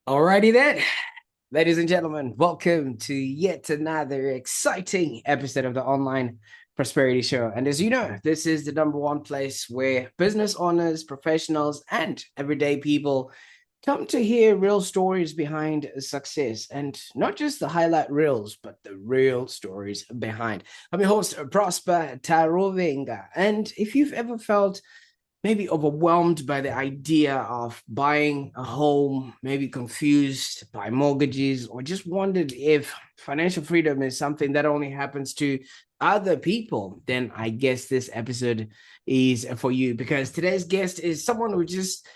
Alrighty then, ladies and gentlemen, welcome to yet another exciting episode of the Online Prosperity Show. And as you know, this is the number one place where business owners, professionals, and everyday people come to hear real stories behind success and not just the highlight reels, but the real stories behind. I'm your host, Prosper Taruvinga. And if you've ever felt maybe overwhelmed by the idea of buying a home, maybe confused by mortgages, or just wondered if financial freedom is something that only happens to other people, then I guess this episode is for you because today's guest is someone who just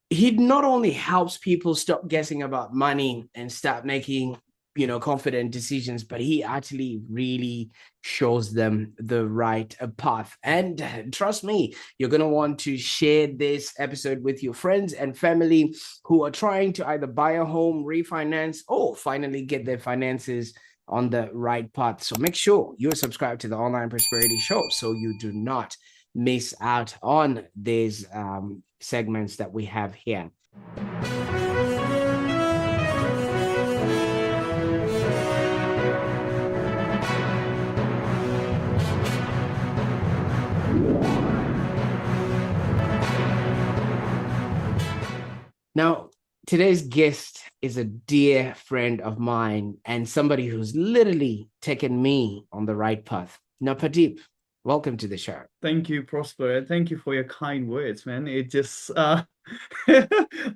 he not only helps people stop guessing about money and start making confident decisions, but he actually really shows them the right path. And trust me, you're going to want to share this episode with your friends and family who are trying to either buy a home, refinance, or finally get their finances on the right path. So make sure you're subscribed to the Online Prosperity Show so you do not miss out on these segments that we have here. Now, today's guest is a dear friend of mine and somebody who's literally taken me on the right path. Now, Pardeep, welcome to the show. Thank you, Prosper, and thank you for your kind words, man. It just I'm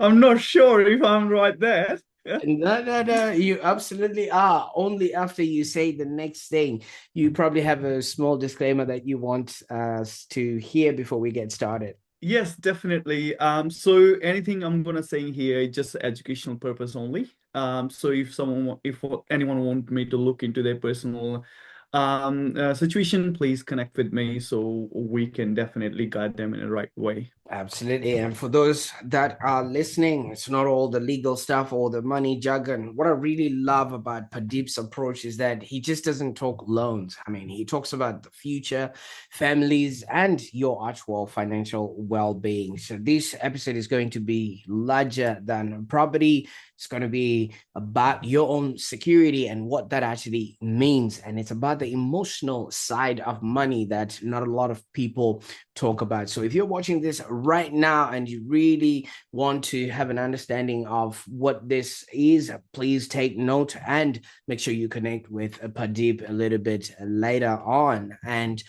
not sure if I'm right there. No, no, no, you absolutely are. Only after you say the next thing, you probably have a small disclaimer that you want us to hear before we get started. Yes, definitely. So anything I'm gonna say here is just educational purpose only. So if anyone want me to look into their personal situation, please connect with me so we can definitely guide them in the right way. Absolutely. And for those that are listening, it's not all the legal stuff or the money jargon. What I really love about Pradeep's approach is that he just doesn't talk loans. I mean, he talks about the future, families, and your actual financial well being. So, this episode is going to be larger than property. It's going to be about your own security and what that actually means. And it's about the emotional side of money that not a lot of people talk about. So if you're watching this right now and you really want to have an understanding of what this is, please take note and make sure you connect with Pradeep a little bit later on. And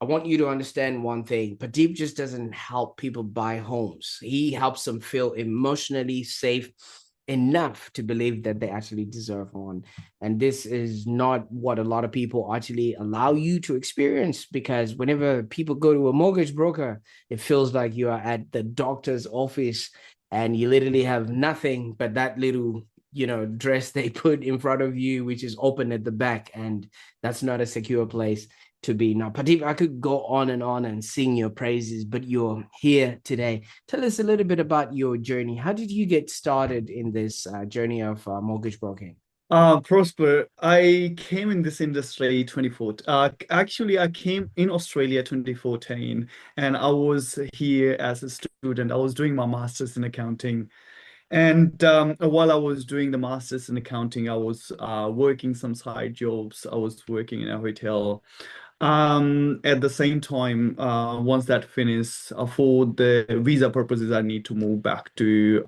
I want you to understand one thing. Pradeep just doesn't help people buy homes. He helps them feel emotionally safe enough to believe that they actually deserve one. And this is not what a lot of people actually allow you to experience because whenever people go to a mortgage broker, it feels like you are at the doctor's office and you literally have nothing but that little dress they put in front of you, which is open at the back, and that's not a secure place to be. Now, Pradeep, I could go on and sing your praises, but you're here today. Tell us a little bit about your journey. How did you get started in this journey of mortgage broking? Prosper, I came in this industry 2014. Actually, I came in Australia 2014, and I was here as a student. I was doing my master's in accounting. And while I was doing the master's in accounting, I was working some side jobs. I was working in a hotel. At the same time, once that finished, for the visa purposes, I need to move to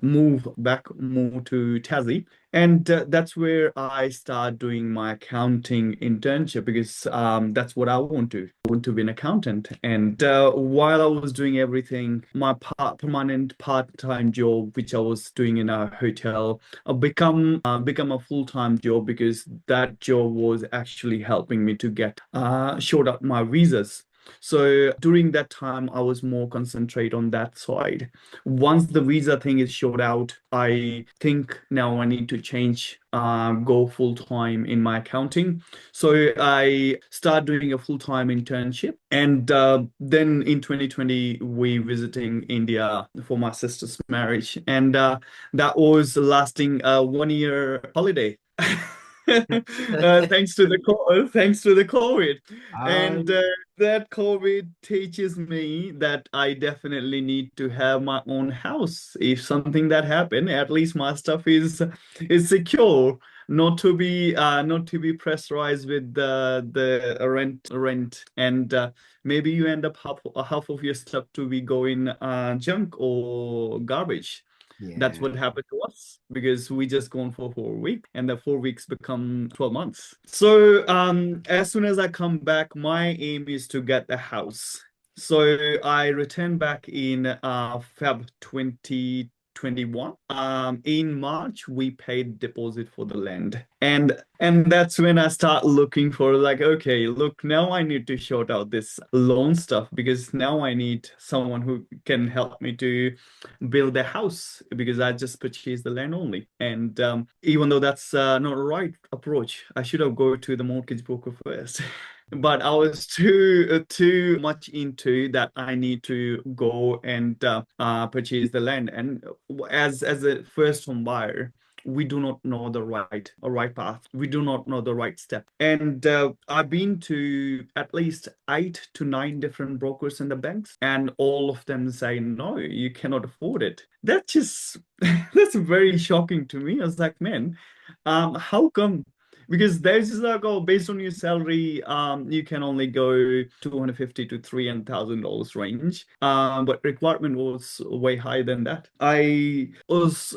Tassie, and that's where I start doing my accounting internship because that's what I want to. I want to be an accountant. And while I was doing everything, my permanent part-time job, which I was doing in a hotel, become a full-time job because that job was actually helping me to get short out my visas. So during that time, I was more concentrate on that side. Once the visa thing is short out, I think now I need to change, go full time in my accounting. So I start doing a full time internship, and then in 2020 we visiting India for my sister's marriage, and that was lasting 1 year holiday. Thanks to the COVID. And Um, that COVID teaches me that I definitely need to have my own house. If something that happened, at least my stuff is secure, not to be pressurized with the rent, and maybe you end up half of your stuff to be going junk or garbage. That's yeah, what happened to us because we just gone for 4 weeks and the 4 weeks become 12 months. So as soon as I come back, my aim is to get the house. So I returned back in Feb 2021. In March, we paid deposit for the land. And that's when I start looking for like, okay, look, now I need to sort out this loan stuff because now I need someone who can help me to build a house because I just purchased the land only. And even though that's not the right approach, I should have go to the mortgage broker first. But I was too much into that. I need to go and purchase the land. And as a first home buyer, we do not know the right path. We do not know the right step. And I've been to at least 8 to 9 different brokers in the banks, and all of them say, no, you cannot afford it. That just that's very shocking to me. I was like, man, how come? Because there's just like, oh, based on your salary, you can only go 250 to $300,000 range. But requirement was way higher than that. I was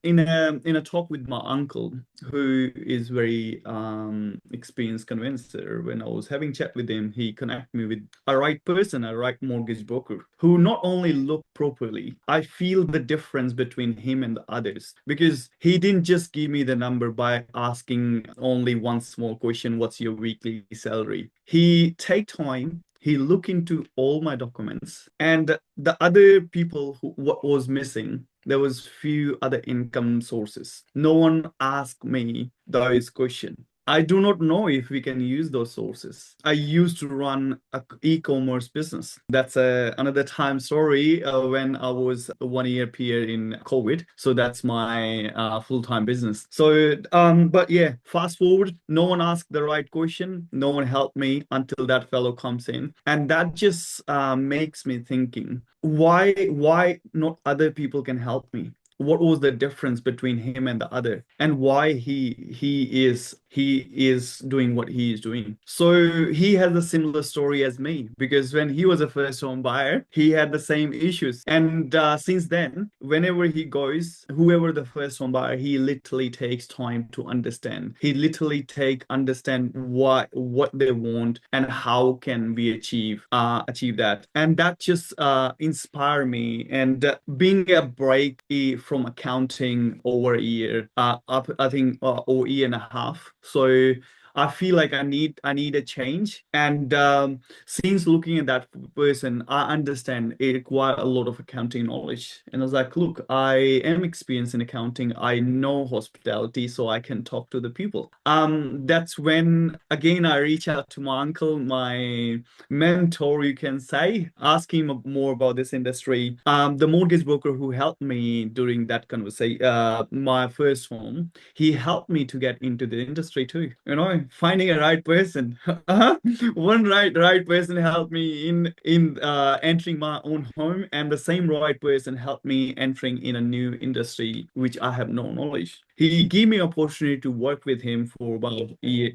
in a talk with my uncle, who is very experienced convincer. When I was having chat with him, he connected me with a right person, a right mortgage broker, who not only look properly, I feel the difference between him and the others because he didn't just give me the number by asking only one small question, what's your weekly salary? He take time, he look into all my documents, and the other people who what was missing, there was few other income sources. No one asked me those questions. I do not know if we can use those sources. I used to run a e-commerce business. That's another time story when I was 1 year peer in COVID. So that's my full-time business. So, but yeah, fast forward, no one asked the right question. No one helped me until that fellow comes in. And that just makes me thinking, why not other people can help me? What was the difference between him and the other, and why he is doing what he is doing? So he has a similar story as me because when he was a first home buyer, he had the same issues, and since then, whenever he goes, whoever the first home buyer, he literally takes time to understand. He literally take understand what they want and how can we achieve that, and that just inspire me. And being a break from accounting over a year, up I think over a year and a half. So I feel like I need a change. And since looking at that person, I understand it requires a lot of accounting knowledge. And I was like, look, I am experienced in accounting. I know hospitality, so I can talk to the people. That's when again I reach out to my uncle, my mentor, you can say, ask him more about this industry. The mortgage broker who helped me during that conversation, my first home, he helped me to get into the industry too. Finding a right person. One right person helped me in entering my own home, and the same right person helped me entering in a new industry which I have no knowledge. He gave me opportunity to work with him for about a year,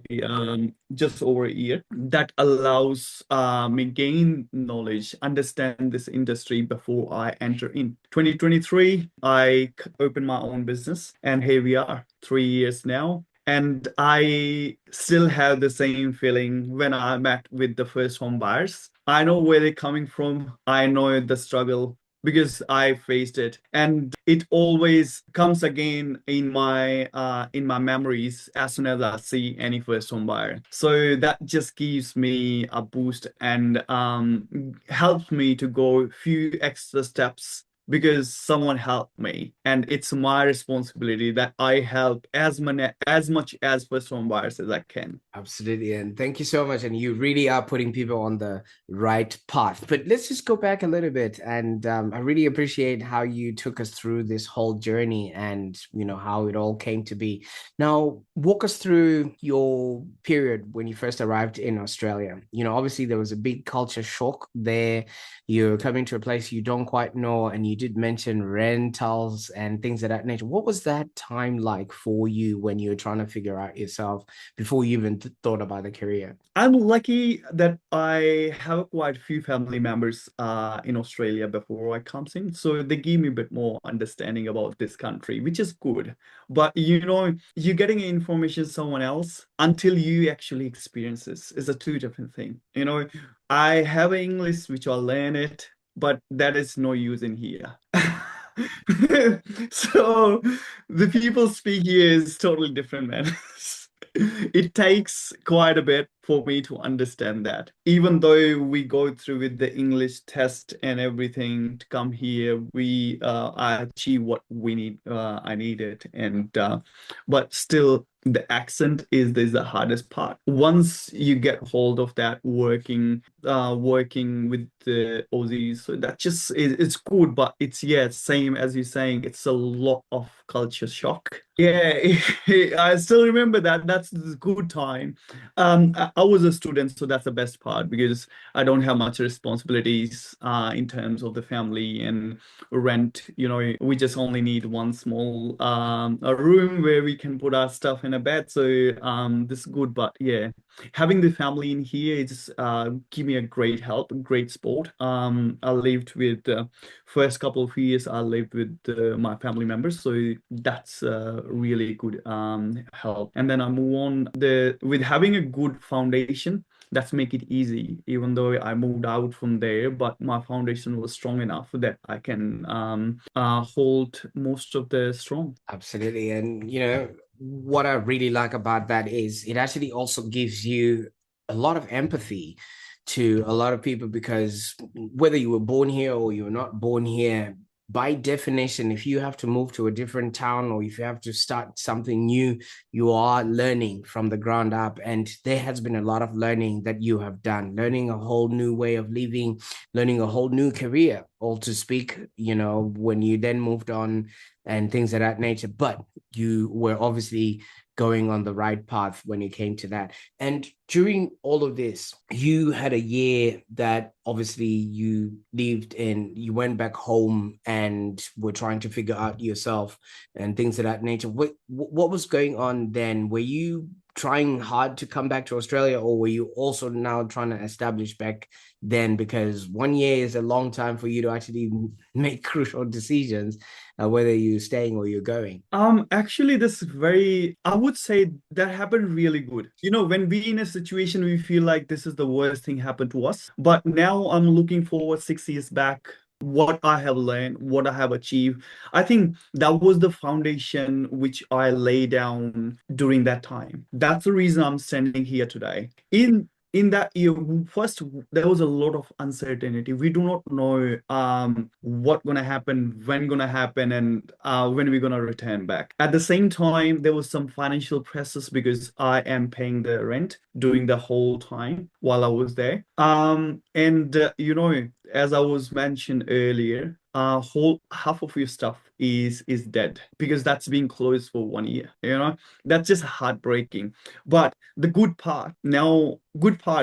just over a year. That allows me gain knowledge, understand this industry before I enter in. 2023, I opened my own business, and here we are, 3 years now. And I still have the same feeling when I met with the first home buyers. I know where they're coming from. I know the struggle because I faced it, and it always comes again in my memories as soon as I see any first home buyer. So that just gives me a boost and helps me to go a few extra steps because someone helped me, and it's my responsibility that I help as much as first home buyers as I can. Absolutely. And thank you so much. And you really are putting people on the right path. But let's just go back a little bit. And I really appreciate how you took us through this whole journey and, how it all came to be. Now, walk us through your period when you first arrived in Australia. Obviously, there was a big culture shock there. You're coming to a place you don't quite know. And you did mention rentals and things of that nature. What was that time like for you when you were trying to figure out yourself before you even thought about the career? I'm lucky that I have quite a few family members in Australia before I comes in, so they give me a bit more understanding about this country, which is good. But you're getting information someone else until you actually experience this is a two different thing. I have English, which I learn it, but that is no use in here. So the people speak here is totally different, man. It takes quite a bit for me to understand that. Even though we go through with the English test and everything to come here, I achieve what we need. I need it, and but still, the accent is the hardest part. Once you get hold of that, working with the Aussies, so that just it's good, but it's yeah, same as you're saying, it's a lot of culture shock. Yeah, I still remember that. That's the good time. I was a student, so that's the best part because I don't have much responsibilities in terms of the family and rent. We just only need one small a room where we can put our stuff in a bed. So this is good, but yeah, having the family in here is give me a great help, great support. I lived with first couple of years I lived with my family members, so that's really good help. And then I move on the with having a good foundation. That's make it easy, even though I moved out from there, but my foundation was strong enough that I can hold most of the strong. Absolutely. And, what I really like about that is it actually also gives you a lot of empathy to a lot of people because whether you were born here or you were not born here, by definition, if you have to move to a different town or if you have to start something new, you are learning from the ground up. And there has been a lot of learning that you have done, learning a whole new way of living, learning a whole new career, all to speak, when you then moved on and things of that nature. But you were obviously going on the right path when it came to that. And during all of this, you had a year that obviously you lived in, you went back home and were trying to figure out yourself and things of that nature. What was going on then? Were you trying hard to come back to Australia, or were you also now trying to establish back then? Because 1 year is a long time for you to actually make crucial decisions, whether you're staying or you're going. Actually, I would say that happened really good. When we in a situation we feel like this is the worst thing happened to us, but now I'm looking forward 6 years back, what I have learned, what I have achieved. I think that was the foundation which I lay down during that time. That's the reason I'm standing here today. In that year, first there was a lot of uncertainty. We do not know what gonna happen, when gonna happen, and when we're gonna return back. At the same time, there was some financial pressures because I am paying the rent during the whole time while I was there. And as I was mentioned earlier, whole half of your stuff is dead because that's being closed for 1 year. That's just heartbreaking. But the good part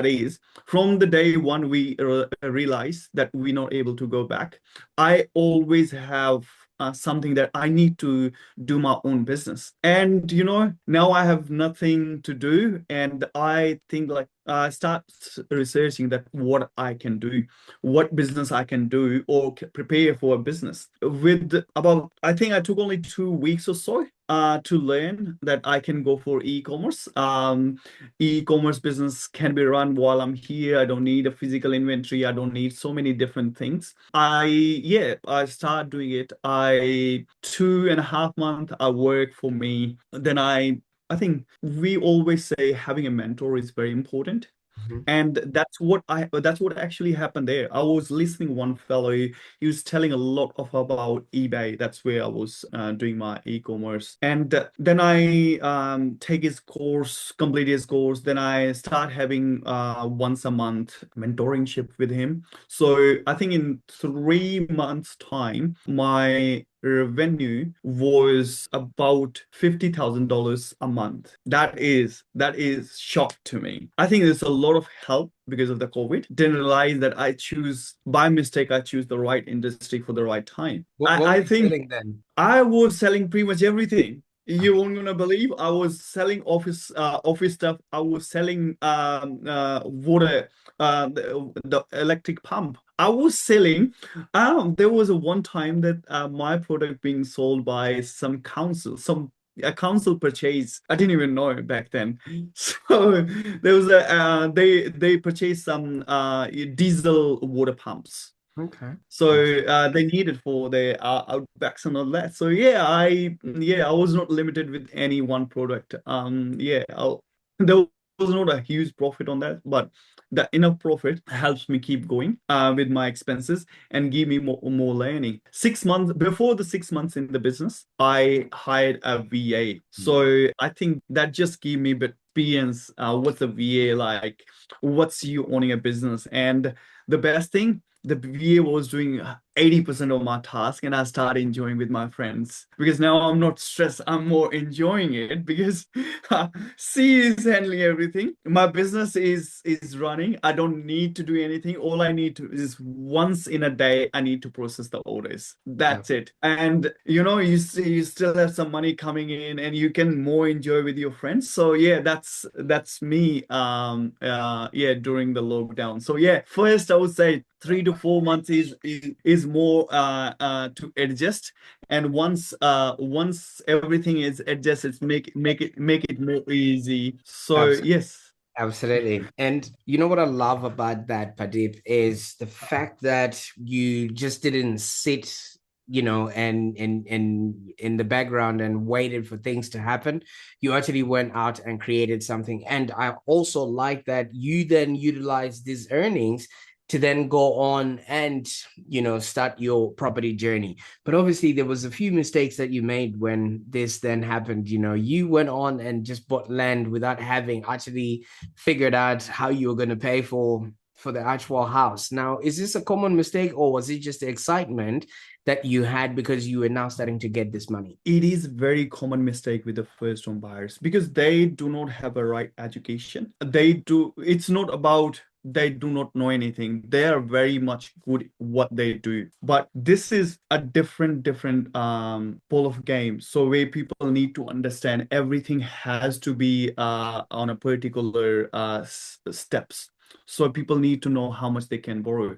is from the day one we realize that we're not able to go back. I always have something that I need to do my own business. And now I have nothing to do, and I think like I start researching that what I can do, what business I can do, or prepare for a business. With about, I think I took only 2 weeks or so to learn that I can go for e-commerce. E-commerce business can be run while I'm here. I don't need a physical inventory. I don't need so many different things. I start doing it. 2.5 months I work for me. Then I think we always say having a mentor is very important. Mhm. And that's what actually happened there. I was listening one fellow, he was telling a lot of about eBay. That's where I was doing my e-commerce. And then I take his course, complete his course. Then I start having once a month mentoringship with him. So I think in 3 months' time, my revenue was about $50,000 a month. That is shock to me. I think there's a lot of help because of the COVID. Didn't realize that by mistake, I choose the right industry for the right time. What were I you think selling then? I was selling pretty much everything. You won't gonna believe I was selling office stuff. I was selling water, the electric pump. I was selling. There was a one time that my product being sold by some council, some a council purchase. I didn't even know it back then. So there was they purchased some diesel water pumps. Okay. So they need it for their outbacks and all that. So I was not limited with any one product. There was not a huge profit on that, but the enough profit helps me keep going with my expenses and give me more learning. 6 months before the 6 months in the business, I hired a VA. So I think that just gave me a bit experience. What's a VA like? What's you owning a business? And the best thing, the VA was doing 80% of my task, and I started enjoying with my friends because now I'm not stressed. I'm more enjoying it because she is handling everything. My business is running. I don't need to do anything. All I need to is once in a day I need to process the orders. Yeah. That's it. And you see you still have some money coming in and you can more enjoy with your friends. So yeah, that's me during the lockdown. So yeah, first I would say 3 to 4 months is more to adjust, and once everything is adjusted, make it more easy. So yes. Absolutely. And you know what I love about that, Pradeep, is the fact that you just didn't sit, and in the background and waited for things to happen. You actually went out and created something. And I also like that you then utilize these earnings to then go on and start your property journey. But obviously there was a few mistakes that you made when this then happened. You went on and just bought land without having actually figured out how you were going to pay for the actual house. Now, is this a common mistake, or was it just the excitement that you had because you were now starting to get this money? It is very common mistake with the first home buyers because they do not have a right education. It's not about they do not know anything. They are very much good what they do. But this is a different ball of game. So where people need to understand everything has to be on a particular steps. So people need to know how much they can borrow.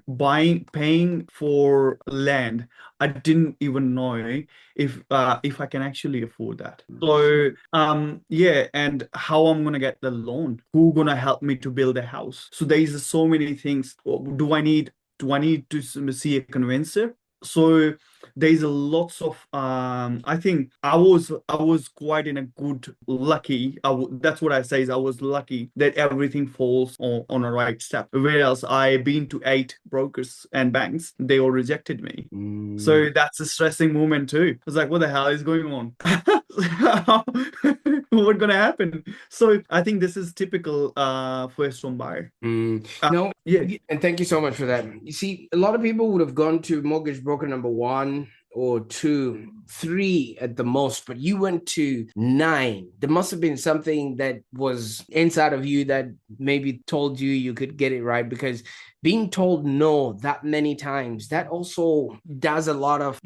Paying for land, I didn't even know if I can actually afford that. So yeah, and how I'm gonna get the loan, who gonna help me to build a house. So there's so many things. Do I need to see a convincer? So there's a lots of I think I was quite in a good lucky. That's what I say is I was lucky that everything falls on a right step. Whereas I been to 8 brokers and banks, they all rejected me. Mm. So that's a stressing moment too. I was like, what the hell is going on? What's gonna happen? So I think this is typical first home buyer. No, Yeah. and thank you so much for that. You see, a lot of people would have gone to mortgage broker number one or two, three at the most, but you went to nine. There must have been something that was inside of you that maybe told you you could get it right, because being told no that many times, that also does a lot of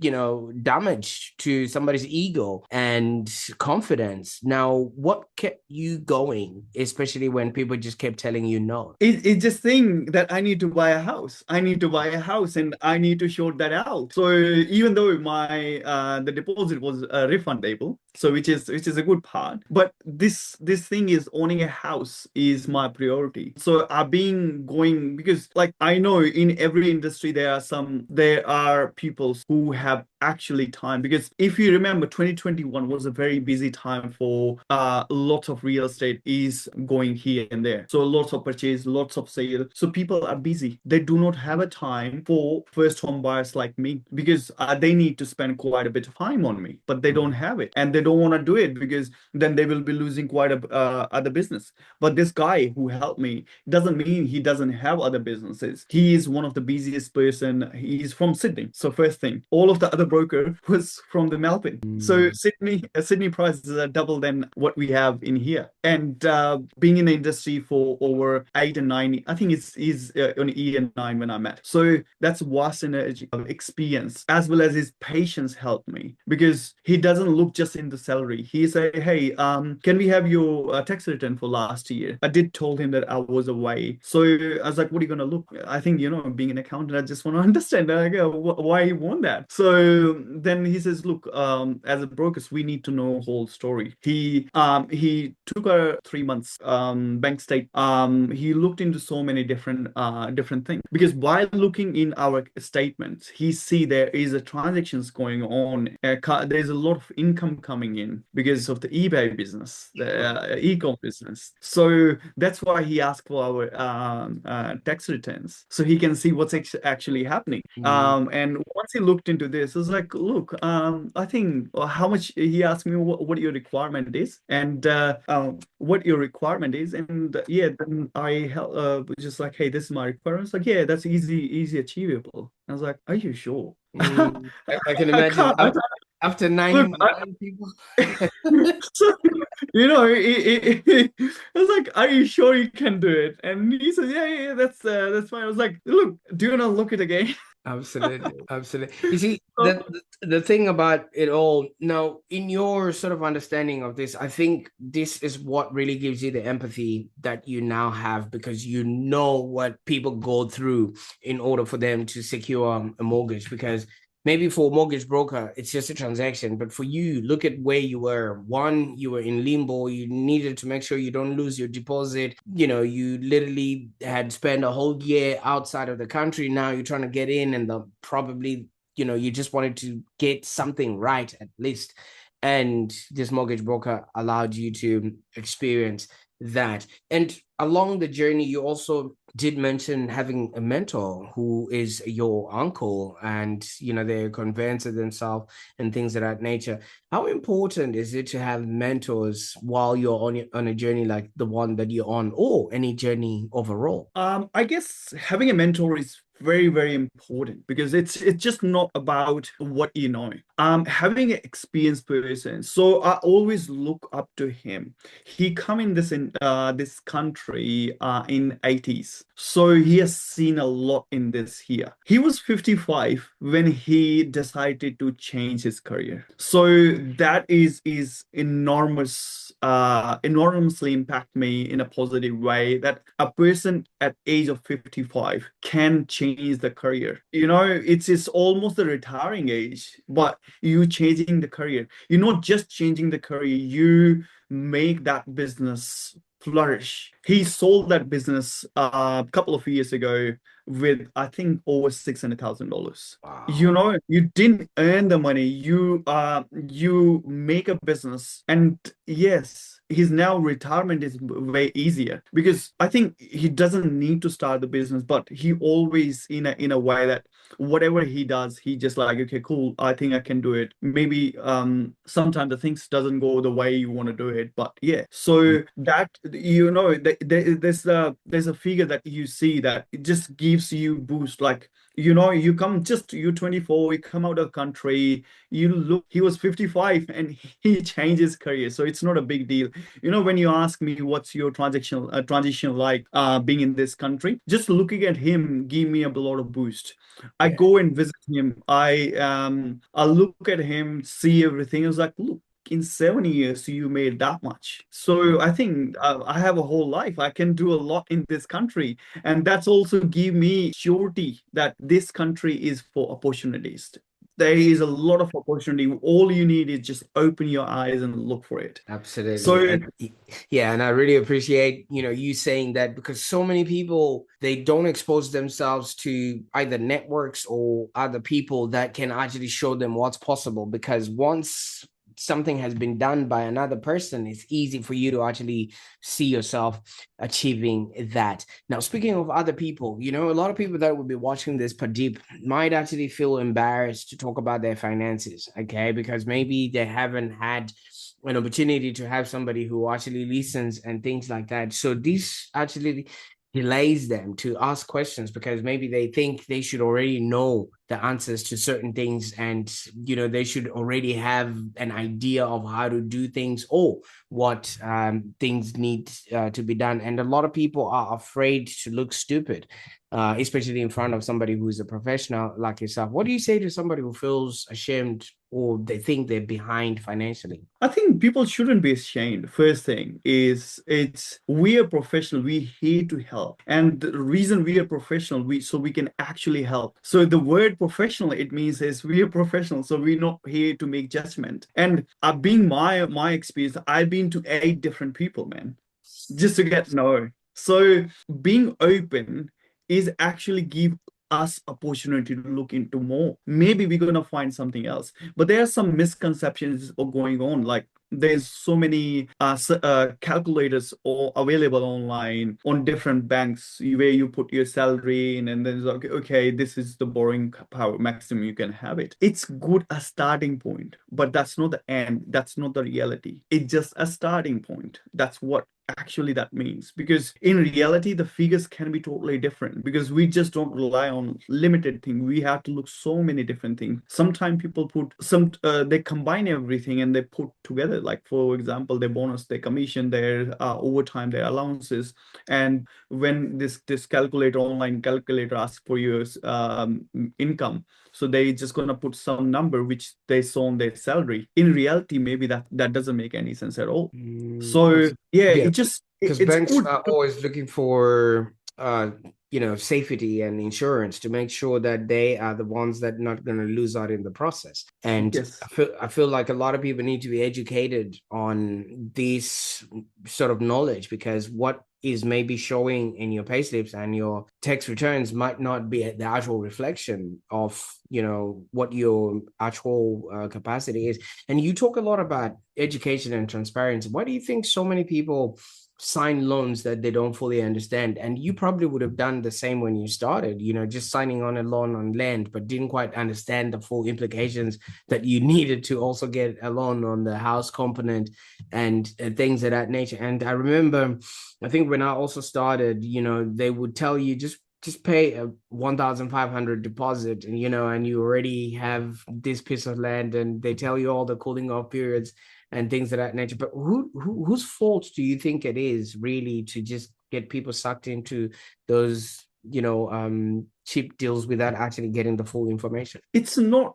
damage to somebody's ego and confidence. Now, what kept you going, especially when people just kept telling you no? It's just saying that I need to buy a house. I need to buy a house and I need to sort that out. So even though my the deposit was refundable, so which is a good part, but this thing is owning a house is my priority. So I've been going because like like I know in every industry there are people who have actually time, because if you remember 2021 was a very busy time for lots of real estate is going here and there, so lots of purchase, lots of sale, so people are busy. They do not have a time for first home buyers like me, because they need to spend quite a bit of time on me, but they don't have it, and they don't want to do it because then they will be losing quite a other business. But this guy who helped me doesn't mean he doesn't have other businesses. He is one of the busiest person. He's from Sydney. So first thing, all of the other broker was from the Melbourne. So Mm. Sydney prices are double than what we have in here. And being in the industry for over 8 and 9, I think he's on E and 9 when I met. So that's vast energy experience, as well as his patience helped me, because he doesn't look just in the salary. He say, hey, can we have your tax return for last year? I did told him that I was away. So I was like, what are you going to look? I think, being an accountant, I just want to understand why you want that. So then he says, look, as a brokers, we need to know whole story. He took a 3 months bank state. He looked into so many different things, because while looking in our statements, he see there is a transactions going on. There's a lot of income coming in because of the eBay business, the e-com business. So that's why he asked for our tax returns, so he can see what's actually happening. Mm. And once he looked into this, I was like, look, I think how much, he asked me what your requirement is, and what your requirement is. And yeah, then was just like, hey, this is my requirement. It's like, yeah, that's easy achievable. I was like, are you sure? Mm. I can I imagine can't. after Look, nine people. so, I was like, "Are you sure you can do it?" And he said, "Yeah, that's fine." I was like, "Look, do you want to look it again?" Absolutely, absolutely. You see, So, the thing about it all now, in your sort of understanding of this, I think this is what really gives you the empathy that you now have, because you know what people go through in order for them to secure a mortgage. Because maybe for a mortgage broker, it's just a transaction, but for you, look at where you were. One, you were in limbo. You needed to make sure you don't lose your deposit. You literally had spent a whole year outside of the country. Now you're trying to get in, and probably, you just wanted to get something right at least. And this mortgage broker allowed you to experience that. And along the journey, you also did mention having a mentor who is your uncle, and they're convinced of themselves and things of that nature. How important is it to have mentors while you're on a journey like the one that you're on, or any journey overall? I guess having a mentor is very, very important, because it's just not about what you know. Having an experienced person. So I always look up to him. He come in this country in 80s. So he has seen a lot in this here. He was 55 when he decided to change his career. So that is enormously impact me in a positive way, that a person at age of 55 can change the career. It's almost the retiring age, but you changing the career. You're not just changing the career, you make that business flourish. He sold that business a couple of years ago with, I think, over $600,000. Wow. You didn't earn the money. You make a business, and yes, his now retirement is way easier, because I think he doesn't need to start the business, but he always in a way that whatever he does, he just like, okay, cool, I think I can do it. Maybe sometimes the things doesn't go the way you want to do it, but yeah. So that, there's a figure that you see that it just gives you boost. Like, you're 24, you come out of the country, he was 55 and he changed his career. So it's not a big deal. When you ask me what's your transition like, being in this country, just looking at him give me a lot of boost. I Yeah. go and visit him. I look at him, see everything. I was like, look, in 7 years you made that much. So I think I have a whole life. I can do a lot in this country, and that's also give me surety that this country is for opportunities. There is a lot of opportunity. All you need is just open your eyes and look for it. Absolutely. So And yeah, and I really appreciate, you saying that because so many people they don't expose themselves to either networks or other people that can actually show them what's possible because once something has been done by another person, it's easy for you to actually see yourself achieving that. Now, speaking of other people, a lot of people that will be watching this Pradeep might actually feel embarrassed to talk about their finances, okay? Because maybe they haven't had an opportunity to have somebody who actually listens and things like that. So this actually delays them to ask questions because maybe they think they should already know the answers to certain things and they should already have an idea of how to do things or what things need to be done, and a lot of people are afraid to look stupid, especially in front of somebody who's a professional like yourself. What do you say to somebody who feels ashamed or they think they're behind financially? I think people shouldn't be ashamed. First thing is it's we are professional. We here to help, and the reason we are professional, we can actually help. So the word professional it means is we are professional. So we're not here to make judgment. And being my experience, I've been to 8 different people, man, just to get know. So being open is actually give us opportunity to look into more. Maybe we're gonna find something else. But there are some misconceptions going on. Like there's so many calculators all available online on different banks where you put your salary in, and then it's like, okay, this is the borrowing power maximum you can have it. It's good a starting point, but that's not the end. That's not the reality. It's just a starting point. That's what actually that means, because in reality the figures can be totally different, because we just don't rely on limited thing. We have to look so many different things. Sometimes people put some they combine everything and they put together, like for example their bonus, their commission, their overtime, their allowances. And when this calculator, online calculator, asks for your income, so they just gonna put some number which they saw on their salary. In reality, maybe that doesn't make any sense at all. So Mm, yeah, yeah, because it's banks good are to, always looking for safety and insurance to make sure that they are the ones that not going to lose out in the process. And yes. I feel like a lot of people need to be educated on this sort of knowledge because what is maybe showing in your payslips and your tax returns might not be the actual reflection of what your actual capacity is. And you talk a lot about education and transparency. Why do you think so many people sign loans that they don't fully understand? And you probably would have done the same when you started, just signing on a loan on land, but didn't quite understand the full implications that you needed to also get a loan on the house component and things of that nature. And I remember, I think when I also started, they would tell you just pay a 1,500 deposit, and and you already have this piece of land, and they tell you all the cooling off periods and things of that nature. But whose fault do you think it is really to just get people sucked into those cheap deals without actually getting the full information? It's not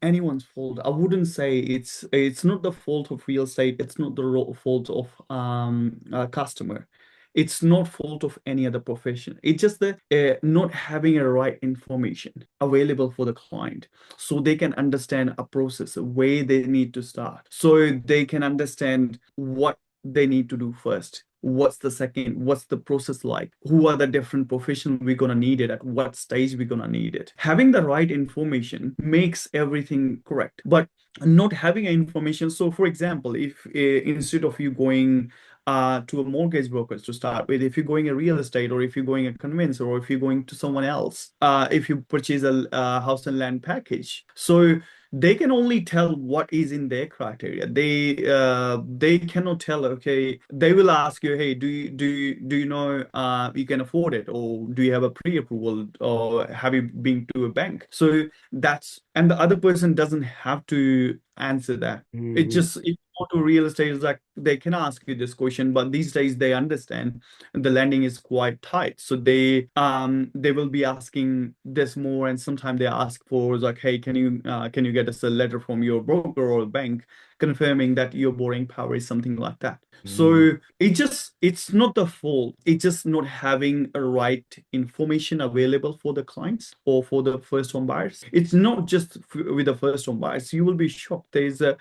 anyone's fault. I wouldn't say it's not the fault of real estate. It's not the fault of customer. It's not fault of any other profession. It's just the not having a right information available for the client, so they can understand a process, a way they need to start, so they can understand what they need to do first. What's the second? What's the process like? Who are the different professionals we're gonna need it at? What stage we're gonna need it? Having the right information makes everything correct, but not having information. So, for example, if instead of you going to a mortgage broker to start with, if you're going a real estate, or if you're going a conveyancer, or if you're going to someone else, if you purchase a house and land package, so they can only tell what is in their criteria. They cannot tell. Okay, they will ask you, hey, do you know you can afford it, or do you have a pre-approval, or have you been to a bank? So that's, and the other person doesn't have to answer that. It Mhm. just, if you go to real estate, it's like they can ask you this question, but these days they understand the lending is quite tight, so they will be asking this more. And sometimes they ask for like, hey, can you get us a letter from your broker or bank confirming that your borrowing power is something like that. Mm, So it's not the fault. It's just not having a right information available for the clients or for the first home buyers. It's not just with the first home buyers. You will be shocked. There is a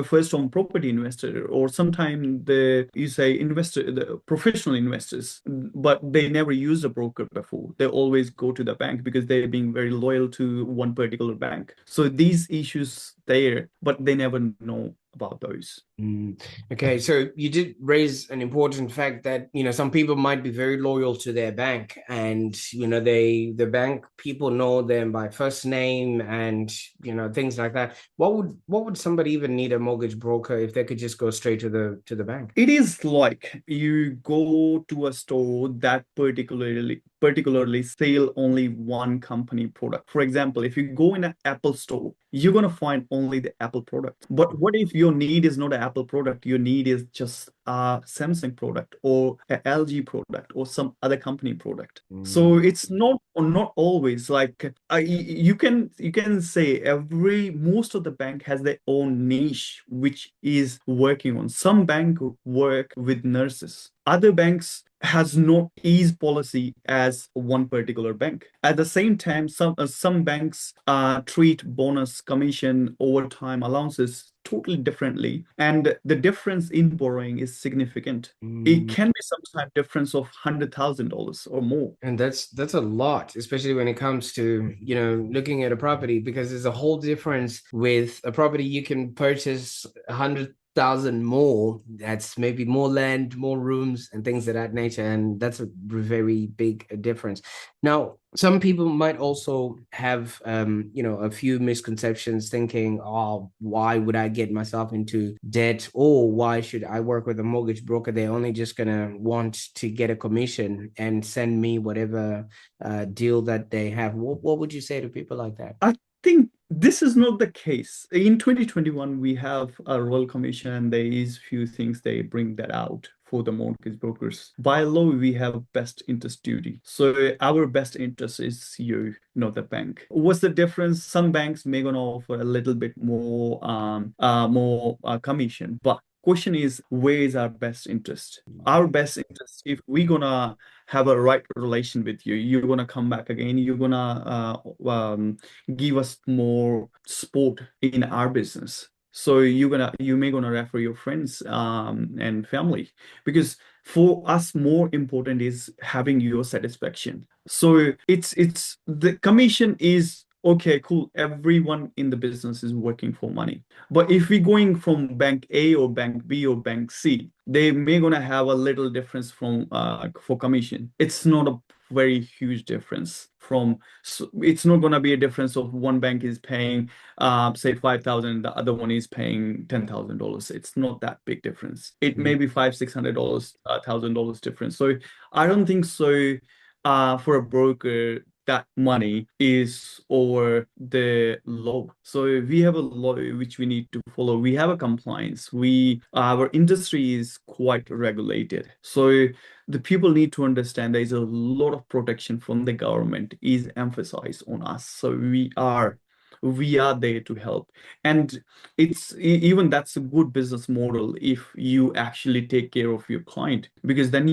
first home property investor, or sometimes the you say investor, the professional investors, but they never use a broker before. They always go to the bank because they're being very loyal to one particular bank. So these issues there, but they never know about those. mm. Okay, so you did raise an important fact that, some people might be very loyal to their bank, and, the bank people know them by first name and, things like that. What would somebody even need a mortgage broker if they could just go straight to the bank? It is like you go to a store that particularly sell only one company product. For example, if you go in an Apple store, you're gonna find only the Apple product. But what if your need is not an Apple product? Your need is just a Samsung product or a LG product or some other company product. So Mm, it's not always like you can say every most of the bank has their own niche which is working on. Some bank work with nurses. Other banks has no ease policy as one particular bank. At the same time, some banks treat bonus, commission, overtime allowances totally differently, and the difference in borrowing is significant. It mm. can be sometimes difference of $100,000 or more. And that's a lot, especially when it comes to, looking at a property, because there's a whole difference with a property you can purchase 100,000 more. That's maybe more land, more rooms, and things of that nature. And that's a very big difference. Now, some people might also have, a few misconceptions, thinking, oh, why would I get myself into debt, or why should I work with a mortgage broker? They're only just gonna want to get a commission and send me whatever deal that they have. What would you say to people like that? I think this is not the case. In 2021, we have a Royal Commission, and there is few things they bring that out for the mortgage brokers. By law, we have best interest duty. So our best interest is you, not the bank. What's the difference? Some banks may gonna offer a little bit more commission, but question is, where is our best interest? Our best interest, if we gonna have a right relation with you, you're gonna come back again, you're gonna give us more support in our business. So you may gonna refer your friends and family, because for us more important is having your satisfaction. So it's the commission is okay, cool. Everyone in the business is working for money. But if we're going from bank A or bank B or bank C, they may gonna have a little difference from for commission. It's not a very huge difference from, so it's not gonna be a difference of one bank is paying say 5,000, the other one is paying $10,000. It's not that big difference. It may be $500-600, $1,000 difference. So I don't think so for a broker that money is over the law. So we have a law which we need to follow. We have a compliance. Our industry is quite regulated. So the people need to understand there is a lot of protection from the government is emphasized on us. So we are there to help. And even that's a good business model if you actually take care of your client, because then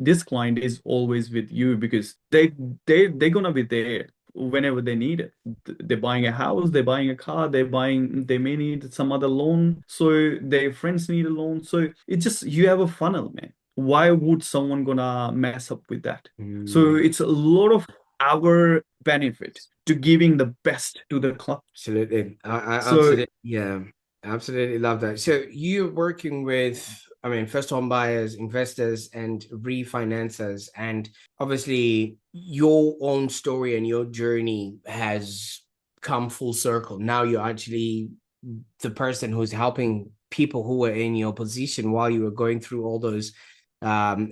this client is always with you, because they're gonna be there whenever they need it. They're buying a house, they're buying a car, they may need some other loan, so their friends need a loan. So it's just you have a funnel, man. Why would someone gonna mess up with that? So Mm. it's a lot of our benefit to giving the best to the club. Absolutely. I So absolutely, yeah, absolutely love that. So you're working with, I mean, first home buyers, investors, and refinancers. And obviously, your own story and your journey has come full circle. Now you're actually the person who's helping people who were in your position while you were going through all those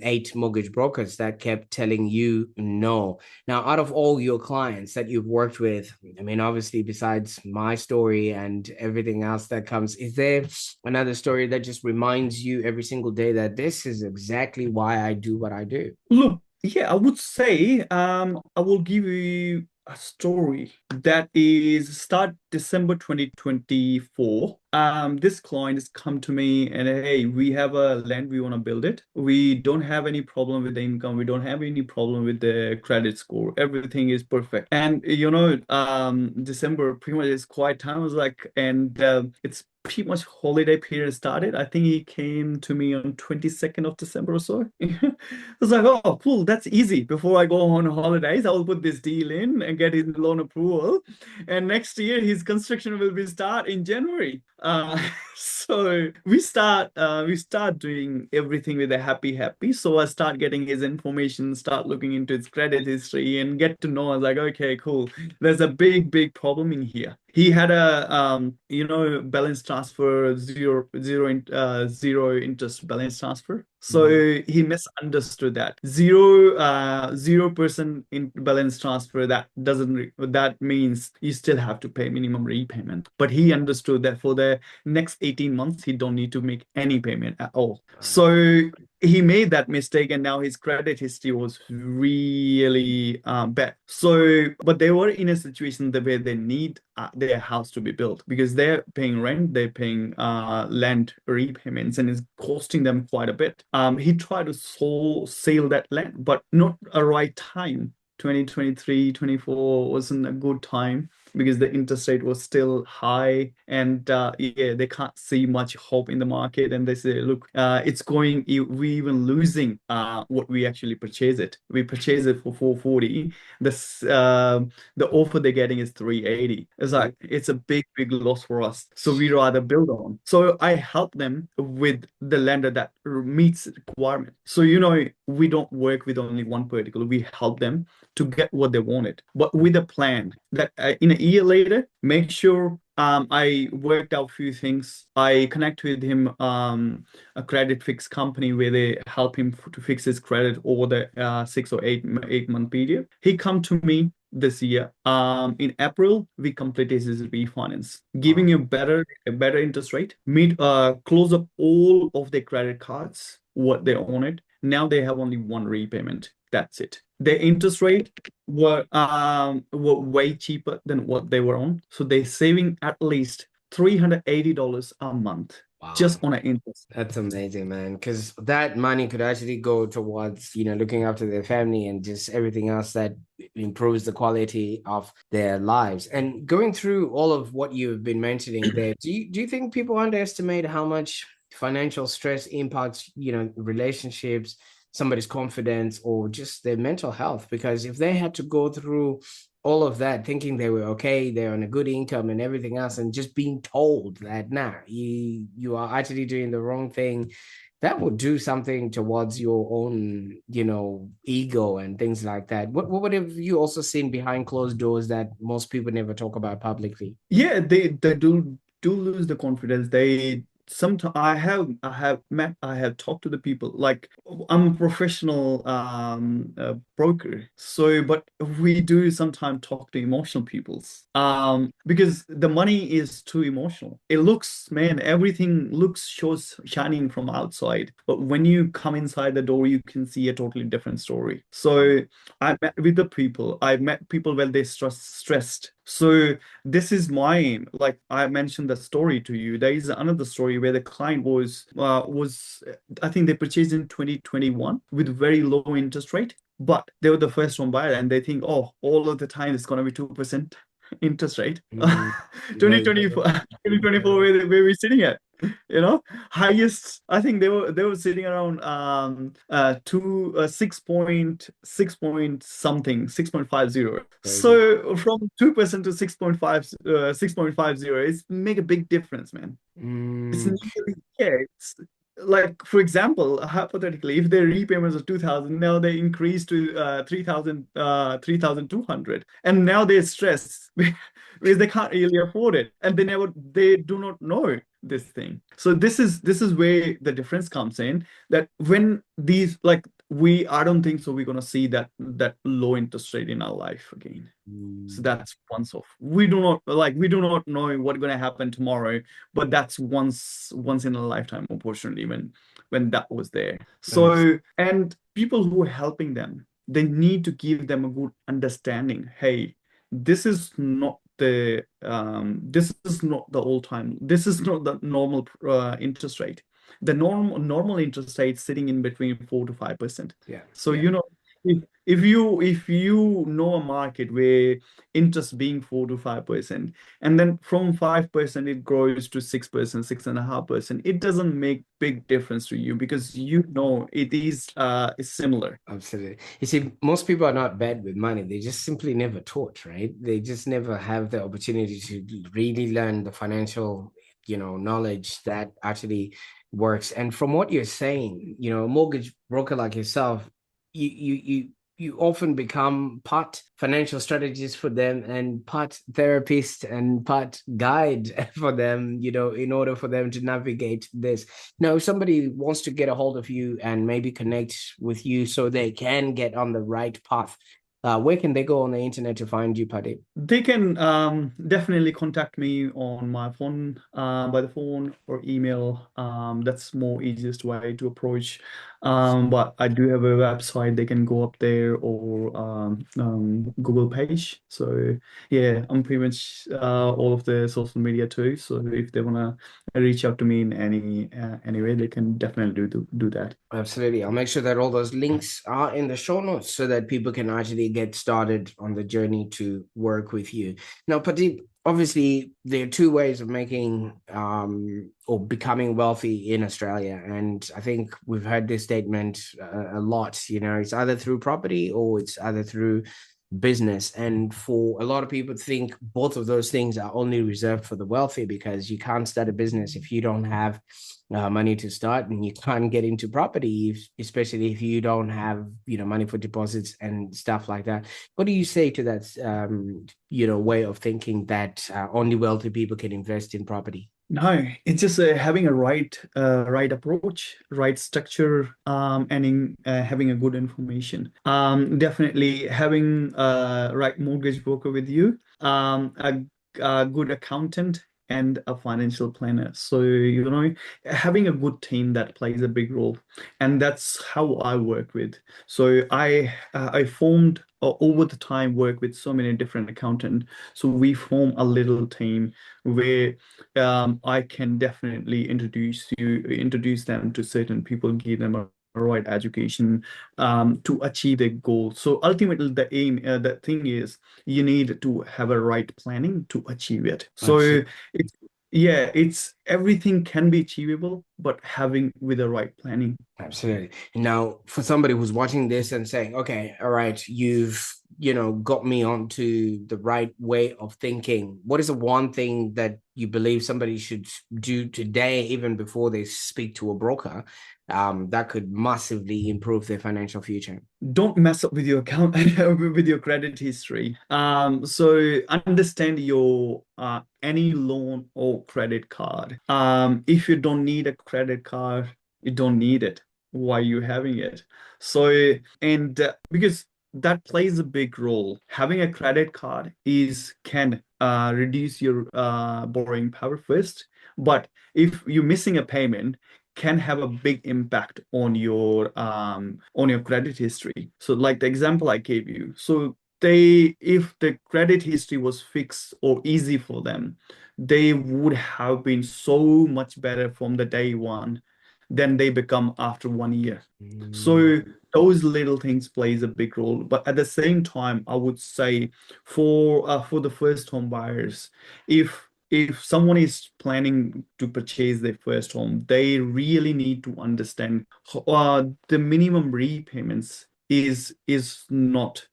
eight mortgage brokers that kept telling you no. Now, out of all your clients that you've worked with, I mean, obviously, besides my story and everything else that comes, is there another story that just reminds you every single day that this is exactly why I do what I do? look, yeah, I would say I will give you a story that is start December 2024. this client has come to me and hey, we have a land, we want to build it. We don't have any problem with the income. We don't have any problem with the credit score. Everything is perfect. And December pretty much is quiet time. I was like, and it's pretty much holiday period started. I think he came to me on 22nd of December or so. I was like, oh, cool, that's easy. Before I go on holidays, I will put this deal in and get his loan approval. And next year, his construction will be start in January. So we start doing everything with a happy. So I start getting his information, start looking into his credit history, and get to know. I was like, okay, cool. There's a big problem in here. He had a balance transfer zero interest balance transfer. So Mhm. he misunderstood that 0% in balance transfer. That means you still have to pay minimum repayment. But he understood that for the next 18 months he don't need to make any payment at all. Right. So he made that mistake, and now his credit history was really bad. So, but they were in a situation where they need their house to be built because they're paying rent, they're paying land repayments, and it's costing them quite a bit. He tried to sell that land, but not a right time. 2023, 24 wasn't a good time because the interest rate was still high, and yeah, they can't see much hope in the market, and they say, look, we even losing what we actually purchase it. We purchase it for 440. This the offer they're getting is 380. It's like it's a big loss for us, so we rather build on. So I help them with the lender that meets the requirement. So we don't work with only one particular. We help them to get what they wanted, but with a plan that in a year later, make sure I worked out a few things. I connect with him, a credit fix company where they help him to fix his credit over the 6 or 8 month period. He come to me this year. In April, we completed his refinance, giving Wow. you a better interest rate. Meet close up all of their credit cards, what they own it. Now they have only one repayment. That's it. Their interest rate were way cheaper than what they were on. So they're saving at least $380 a month Wow. just on an interest. That's amazing, man. Because that money could actually go towards, looking after their family and just everything else that improves the quality of their lives. And going through all of what you've been mentioning there, do you think people underestimate how much financial stress impacts, relationships, somebody's confidence, or just their mental health? Because if they had to go through all of that thinking they were okay, they're on a good income and everything else, and just being told that nah, you are actually doing the wrong thing, that would do something towards your own, ego and things like that. What have you also seen behind closed doors that most people never talk about publicly? Yeah, they do lose the confidence. They sometimes I have talked to the people. Like, I'm a professional broker, so but we do sometimes talk to emotional peoples because the money is too emotional. It looks, man, everything looks shows shining from outside, but when you come inside the door you can see a totally different story. So I met with the people. I met people when they stressed. So this is my aim. Like I mentioned the story to you. There is another story where the client was I think they purchased in 2021 with very low interest rate, but they were the first one buyer and they think, oh, all of the time it's gonna be 2% interest rate. Mm, but 2024, 2024, where we're sitting at, highest. I think they were sitting around 6 point something, 6.50. crazy. So from 2% to 6.50 is make a big difference, man. It's Mm, nearly, yeah, it's like, for example, hypothetically, if their repayments are 2,000, now they increase to 3,000, 3,200, and now they're stressed because they can't really afford it, and they do not know this thing. So this is where the difference comes in. That when these like we, I don't think so. We're gonna see that low interest rate in our life again. So mm, that's once off. We do not know what's gonna happen tomorrow, but that's once in a lifetime opportunity when that was there. abs- So, and people who are helping them, they need to give them a good understanding. Hey, this is not this is not the all time, this is not the normal interest rate. The normal interest rate sitting in between 4 to 5%. Yeah. So Yeah. if you know a market where interest being 4 to 5%, and then from 5% it grows to 6%, 6.5%, it doesn't make big difference to you because you know it is similar. Absolutely. You see, most people are not bad with money. They just simply never taught, right? They just never have the opportunity to really learn the financial, knowledge that actually works. And from what you're saying, a mortgage broker like yourself, you often become part financial strategist for them and part therapist and part guide for them, in order for them to navigate this. Now, if somebody wants to get a hold of you and maybe connect with you so they can get on the right path, where can they go on the internet to find you, Pardeep? They can definitely contact me on my phone, by the phone or email. That's more easiest way to approach. But I do have a website. They can go up there or Google page. So yeah, I'm pretty much all of the social media too. So if they wanna reach out to me in any way, they can definitely do that. Absolutely. I'll make sure that all those links are in the show notes so that people can actually get started on the journey to work with you. Now, Pradeep, obviously, there are two ways of making or becoming wealthy in Australia. And I think we've heard this statement a lot. It's either through property or it's either through business. And for a lot of people think both of those things are only reserved for the wealthy because you can't start a business if you don't have money to start, and you can't get into property especially if you don't have money for deposits and stuff like that. What do you say to that way of thinking that only wealthy people can invest in property? No, it's just having a right approach, right structure, having a good information. Definitely having a right mortgage broker with you, a good accountant, and a financial planner. So, having a good team that plays a big role, and that's how I work with. So I formed over the time work with so many different accountants. So we form a little team where I can definitely introduce them to certain people, give them a right education to achieve their goal. So ultimately, the thing is, you need to have a right planning to achieve it. So Absolutely. it's yeah, it's everything can be achievable, but having with the right planning. Absolutely. Now, for somebody who's watching this and saying, okay, all right, you've, got me onto the right way of thinking. What is the one thing that you believe somebody should do today, even before they speak to a broker, that could massively improve their financial future? Don't mess up with your account with your credit history. So understand your any loan or credit card. If you don't need a credit card, you don't need it. Why are you having it? So and because that plays a big role. Having a credit card is can reduce your borrowing power first, but if you're missing a payment, can have a big impact on your credit history. So like the example I gave you. So they if the credit history was fixed or easy for them, they would have been so much better from the day one than they become after 1 year. Mm. So those little things plays a big role. But at the same time, I would say for the first home buyers, if someone is planning to purchase their first home, they really need to understand the minimum repayments is not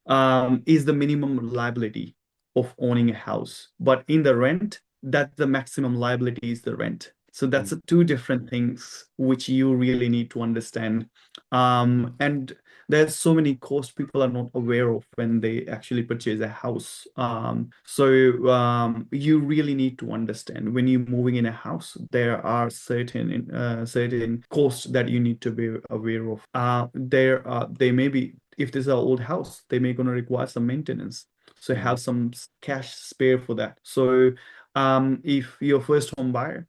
is the minimum liability of owning a house. But in the rent, that the maximum liability is the rent. So that's two different things which you really need to understand. And there's so many costs people are not aware of when they actually purchase a house. So you really need to understand when you're moving in a house, there are certain costs that you need to be aware of. They may be if this is an old house, they may gonna require some maintenance. So have Mm. some cash spare for that. So if you're first home buyer,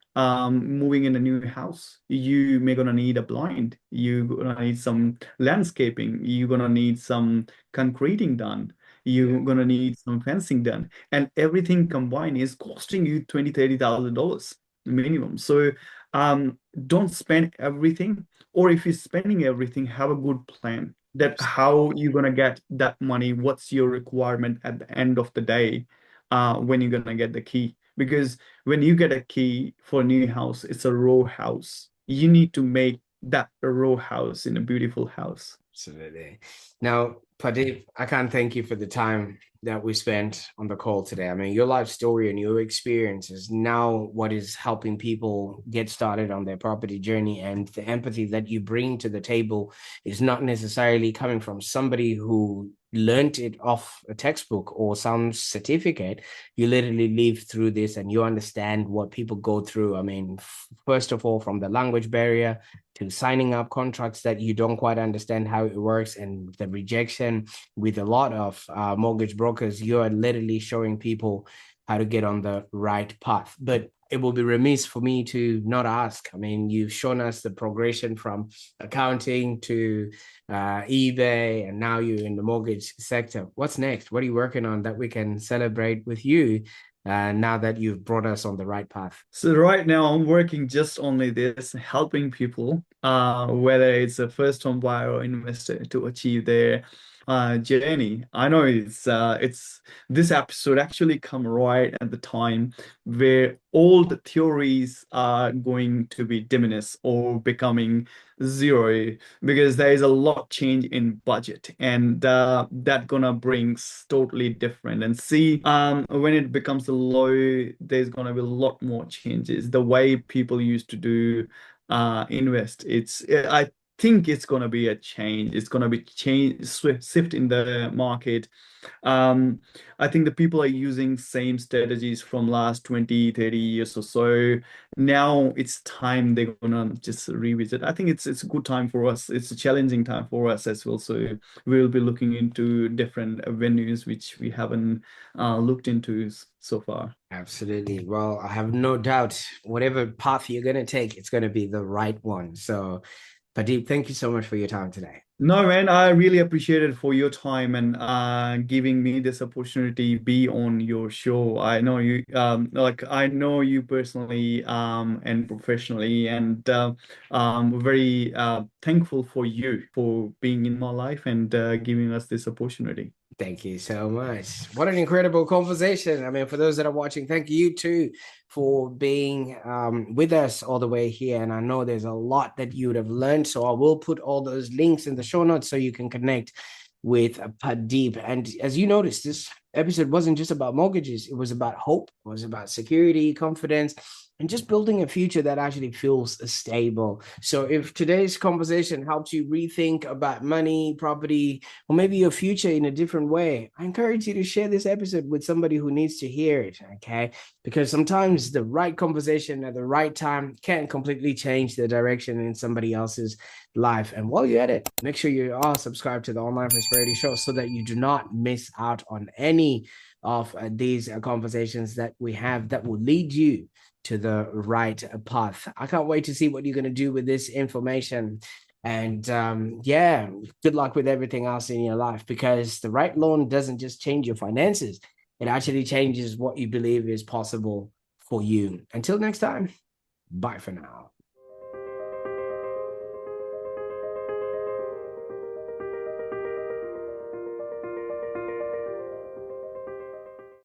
moving in a new house, you may gonna need a blind. You're gonna need some landscaping. You're gonna need some concreting done. Yeah. You're gonna need some fencing done, and everything combined is costing you 20, $30,000 minimum. So don't spend everything, or if you're spending everything, have a good plan that how you're gonna get that money, what's your requirement at the end of the day, when you're gonna get the key. Because when you get a key for a new house, it's a row house. You need to make that a row house in a beautiful house. Absolutely. Now, Pradeep, I can't thank you for the time that we spent on the call today. I mean, your life story and your experience is now what is helping people get started on their property journey. And the empathy that you bring to the table is not necessarily coming from somebody who learned it off a textbook or some certificate. You literally live through this and you understand what people go through. I mean, first of all, from the language barrier to signing up contracts that you don't quite understand how it works, and the rejection with a lot of mortgage brokers, you're literally showing people how to get on the right path. But it will be remiss for me to not ask. I mean, you've shown us the progression from accounting to eBay, and now you're in the mortgage sector. What's next? What are you working on that we can celebrate with you now that you've brought us on the right path? So right now I'm working just only this, helping people, whether it's a first home buyer or investor to achieve their journey. I know it's this episode actually come right at the time where all the theories are going to be diminished or becoming zero, because there is a lot change in budget, and that gonna brings totally different. And see, when it becomes low, there's gonna be a lot more changes. The way people used to do invest, I think it's gonna be a change. It's gonna be change shift in the market. um, I think the people are using same strategies from last 20, 30 years or so. Now it's time they're gonna just revisit. I think it's a good time for us. It's a challenging time for us as well. So we'll be looking into different venues which we haven't looked into so far. Absolutely. Well, I have no doubt whatever path you're going to take, it's going to be the right one. So, Pradeep, thank you so much for your time today. No, man, I really appreciate it for your time and giving me this opportunity be on your show. I know you like I know you personally and professionally, and very thankful for you for being in my life and giving us this opportunity. Thank you so much. What an incredible conversation. I mean, for those that are watching, thank you too for being with us all the way here. And I know there's a lot that you would have learned. So I will put all those links in the show notes so you can connect with Pradeep. And as you noticed, this episode wasn't just about mortgages, it was about hope, it was about security, confidence, and just building a future that actually feels stable. So if today's conversation helps you rethink about money, property, or maybe your future in a different way, I encourage you to share this episode with somebody who needs to hear it, okay? Because sometimes the right conversation at the right time can completely change the direction in somebody else's life. And while you're at it, make sure you are subscribed to the Online Prosperity Show so that you do not miss out on any of these conversations that we have that will lead you to the right path. I can't wait to see what you're going to do with this information. And yeah, good luck with everything else in your life, because the right loan doesn't just change your finances, it actually changes what you believe is possible for you. Until next time, bye for now.